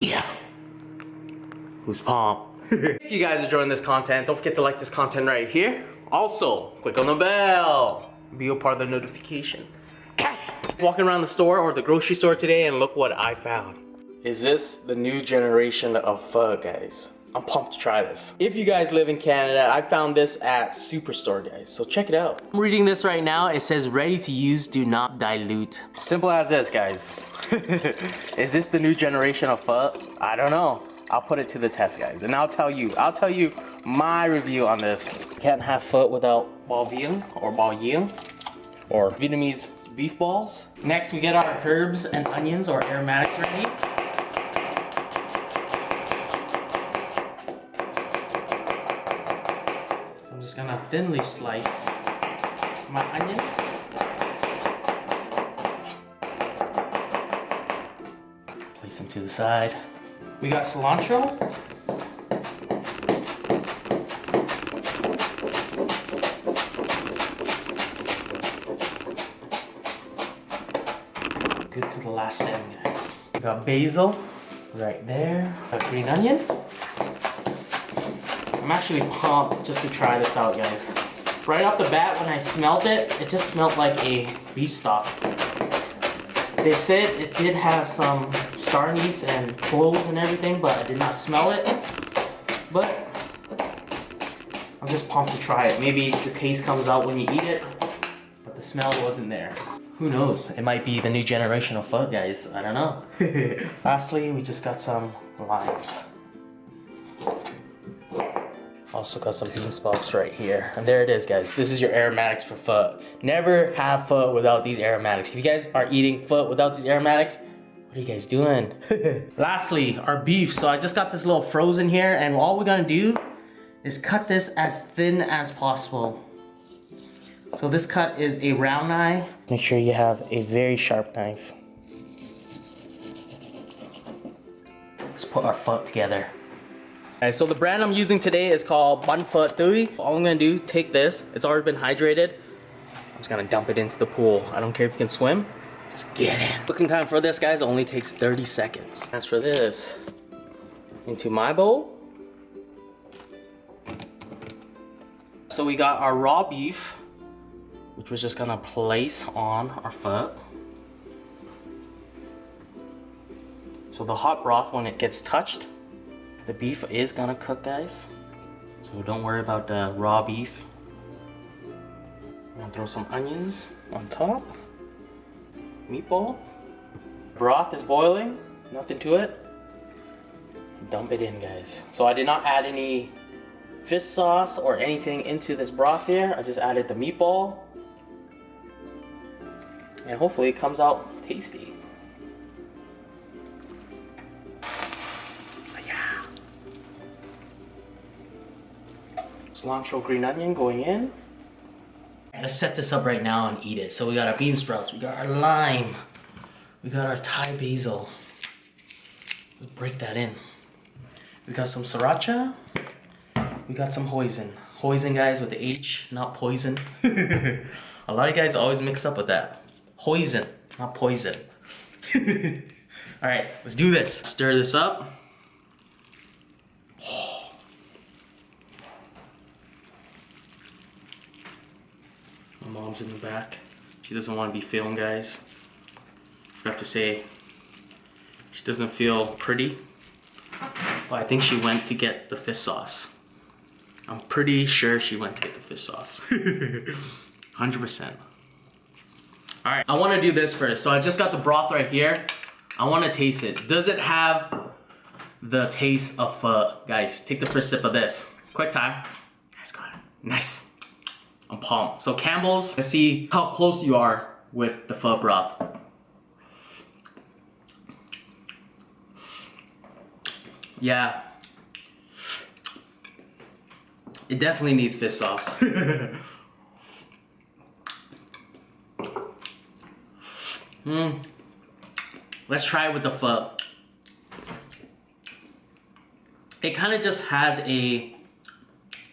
Yeah. Who's pumped? If you guys are enjoying this content, don't forget to like this content right here. Also, click on the bell. Be a part of the notification. Walking around the store or the grocery store today and look what I found. Is this the new generation of pho, guys? I'm pumped to try this. If you guys live in Canada, I found this at Superstore, guys, so check it out. I'm reading this right now. It says ready to use, do not dilute. Simple as this, guys. Is this the new generation of pho? I don't know. I'll put it to the test, guys, and I'll tell you my review on this. Can't have pho without bò viên or bò viên or Vietnamese beef balls. Next, we get our herbs and onions or aromatics ready. I'm just gonna thinly slice my onion. Place them to the side. We got cilantro. Good to the last stem, guys. We got basil right there. Got green onion. I'm actually pumped just to try this out, guys. Right off the bat, when I smelled it, it just smelled like a beef stock. They said it did have some star anise and cloves and everything, but I did not smell it. But I'm just pumped to try it. Maybe the taste comes out when you eat it, but the smell wasn't there. Who knows? It might be the new generation of pho, guys. I don't know. Lastly, we just got some limes. Also got some bean sprouts right here. And there it is, guys. This is your aromatics for pho. Never have pho without these aromatics. If you guys are eating pho without these aromatics, what are you guys doing? Lastly, our beef. So I just got this little frozen here, and all we're gonna do is cut this as thin as possible. So this cut is a round knife. Make sure you have a very sharp knife. Let's put our pho together. Alright, so the brand I'm using today is called Bun Pho Tui. All I'm gonna do, take this, it's already been hydrated. I'm just gonna dump it into the pool. I don't care if you can swim, just get in. Cooking time for this, guys, only takes 30 seconds. Transfer this into my bowl. So we got our raw beef, which we're just gonna place on our pho. So the hot broth, when it gets touched, the beef is gonna cook, guys. So don't worry about the raw beef. I'm gonna throw some onions on top. Meatball. Broth is boiling, nothing to it. Dump it in, guys. So I did not add any fish sauce or anything into this broth here. I just added the meatball. And hopefully it comes out tasty. Cilantro, green onion going in. Let's set this up right now and eat it. So we got our bean sprouts, we got our lime, we got our Thai basil. Let's break that in. We got some sriracha, we got some hoisin. Hoisin, guys, with the H, not poison. A lot of guys always mix up with that. Hoisin, not poison. Alright, let's do this. Stir this up. My mom's in the back. She doesn't want to be filmed, guys. Forgot to say, she doesn't feel pretty. But I think she went to get the fish sauce. I'm pretty sure she went to get the fish sauce. 100%. Alright, I want to do this first. So I just got the broth right here. I want to taste it. Does it have the taste of pho? Guys, take the first sip of this. Quick time. Guys, got it. Nice. I'm pumped. So Campbells, let's see how close you are with the pho broth. Yeah. It definitely needs fish sauce. Let's try it with the pho. It kind of just has a,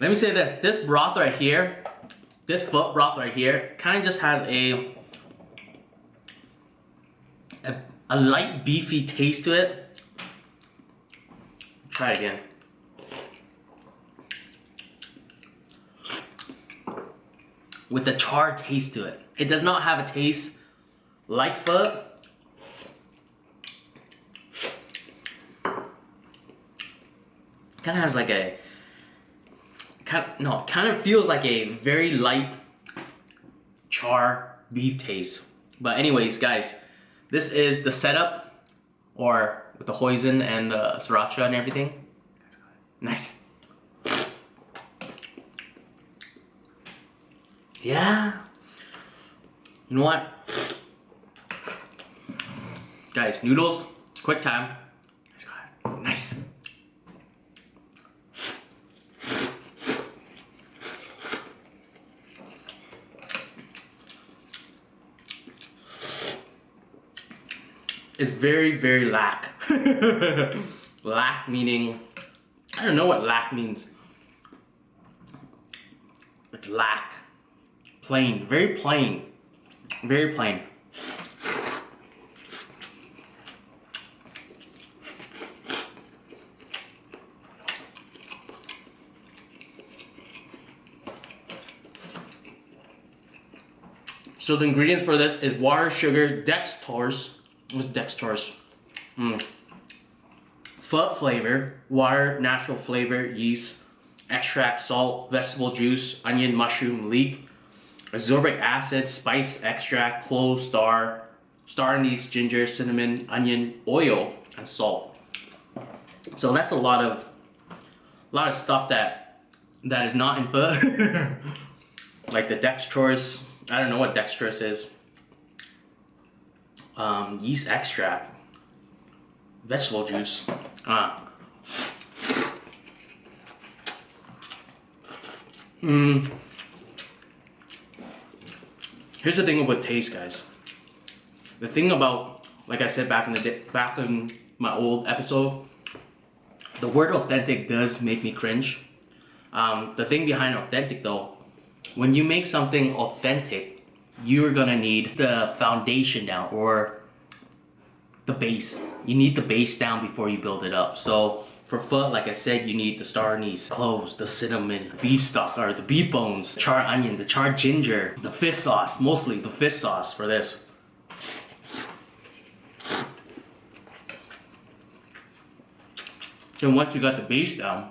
let me say this broth right here, this pho broth right here kind of just has a light beefy taste to it. Try it again. With the char taste to it. It does not have a taste like pho. Kind of has like a kind of feels like a very light char beef taste. But anyways, guys, this is the setup, or with the hoisin and the sriracha and everything. Nice. Yeah. You know what? Guys, noodles, quick time. Nice. It's very, very lack. Lack meaning, I don't know what lack means. It's lack. Plain, very plain. Very plain. So the ingredients for this is water, sugar, dextrose. What's dextrose? Pho flavor, water, natural flavor, yeast, extract, salt, vegetable juice, onion, mushroom, leek, ascorbic acid, spice extract, clove, star anise, ginger, cinnamon, onion, oil, and salt. So that's a lot of stuff that is not in pho. Like the dextrose. I don't know what dextrose is. Yeast extract, vegetable juice. Here's the thing about taste, guys. The thing about, like I said back in my old episode, the word authentic does make me cringe. The thing behind authentic though, when you make something authentic, you're gonna need the foundation down, or the base. You need the base down before you build it up. So for pho, like I said, you need the star anise, cloves, the cinnamon, beef stock, or the beef bones, the char onion, the char ginger, the fish sauce, mostly the fish sauce for this. Then once you got the base down,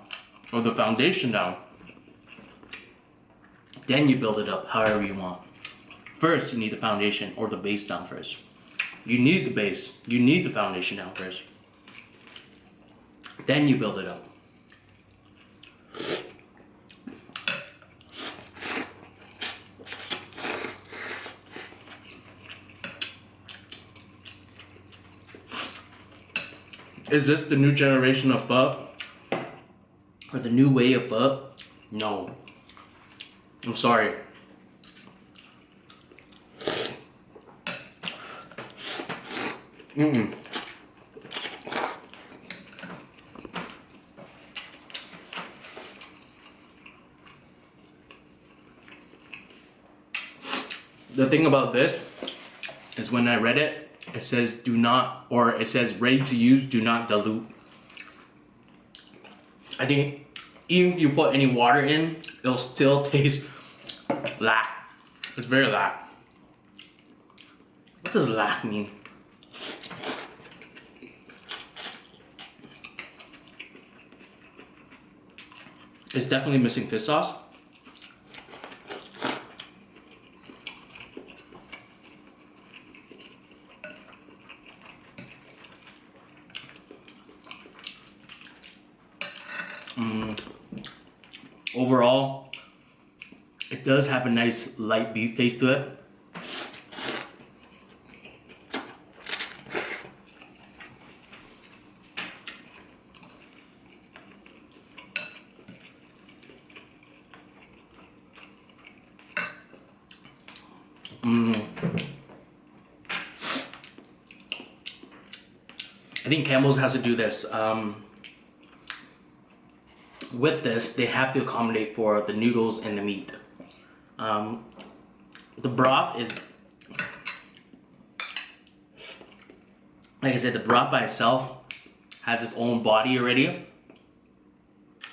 or the foundation down, then you build it up however you want. First, you need the foundation or the base down first. You need the base, you need the foundation down first. Then you build it up. Is this the new generation of pho? Or the new way of pho? No. I'm sorry. The thing about this is when I read it, it says do not, or it says ready to use, do not dilute. I think even if you put any water in, it'll still taste lack. It's very lack. What does lack mean? It's definitely missing fish sauce. Overall, it does have a nice light beef taste to it. I think Campbells has to do this. With this, they have to accommodate for the noodles and the meat. The broth is, like I said, the broth by itself has its own body already.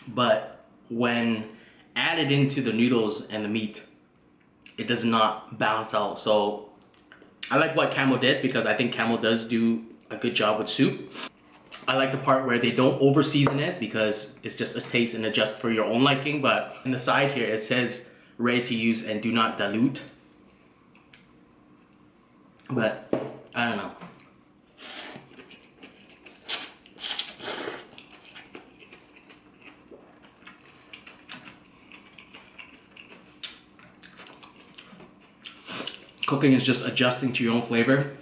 but when added into the noodles and the meat, it does not balance out. So I like what Camel did, because I think Camel does do a good job with soup. I like the part where they don't over season it, because it's just a taste and adjust for your own liking. But in the side here it says ready to use and do not dilute. But I don't know. Cooking is just adjusting to your own flavor.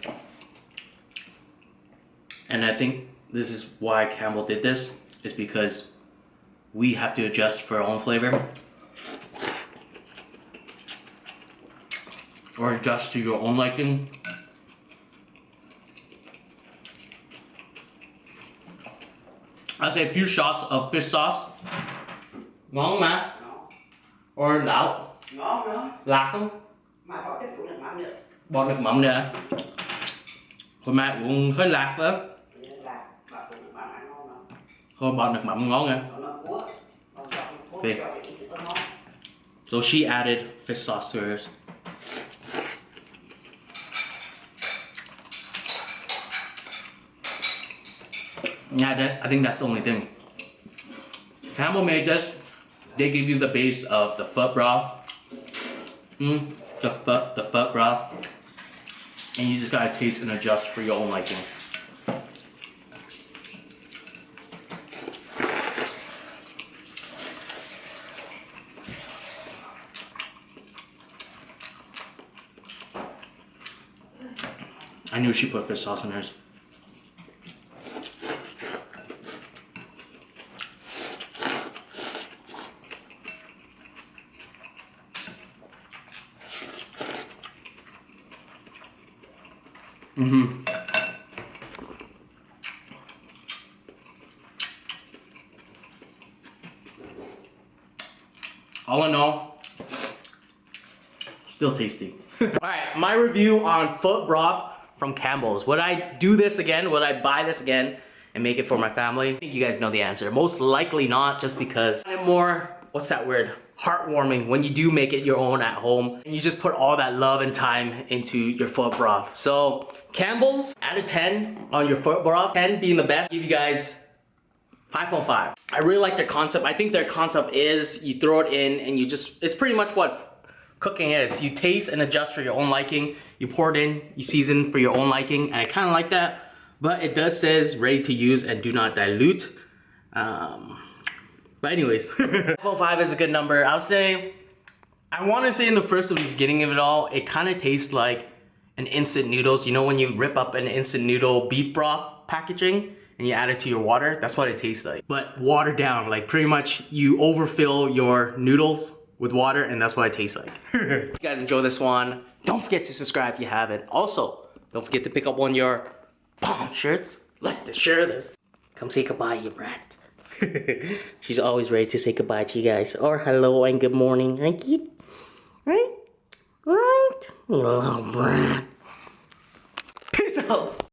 And I think this is why Campbell did this, is because we have to adjust for our own flavor. Or adjust to your own liking. I'll say a few shots of fish sauce. Ngon mà? Or đảo? Ngon nữa. Lạc không? Mà bỏ thêm nước mắm nữa. Bỏ nước mắm nữa. Hồi mai uống hơi lạc đó. Thôi bỏ nước mắm ngon nha. Okay. So she added fish sauce to hers. Yeah, I think that's the only thing. Campbell made this. They give you the base of the foot broth. The foot broth. And you just gotta taste and adjust for your own liking. I knew she put fish sauce in hers. All in all, still tasty. Alright, my review on foot broth from Campbell's. Would I do this again? Would I buy this again and make it for my family? I think you guys know the answer. Most likely not, just because it's more, what's that word? Heartwarming when you do make it your own at home and you just put all that love and time into your foot broth. So Campbell's, out of 10 on your foot broth, 10 being the best, give you guys 5.5. I really like their concept. I think their concept is you throw it in and you just, it's pretty much what cooking is. You taste and adjust for your own liking. You pour it in, you season for your own liking, and I kind of like that. But it does says ready to use and do not dilute. But anyways, 5.5 is a good number. I'll say, I want to say in the first beginning of it all, it kind of tastes like an instant noodles. You know when you rip up an instant noodle beef broth packaging and you add it to your water? That's what it tastes like. But watered down, like pretty much you overfill your noodles with water, and that's what it tastes like. If you guys enjoy this one, don't forget to subscribe if you haven't. Also, don't forget to pick up one of your bomb shirts. Like to share this. Come say goodbye, you brat. She's always ready to say goodbye to you guys. Or hello and good morning. Right? Right? Right? Little brat. Peace out.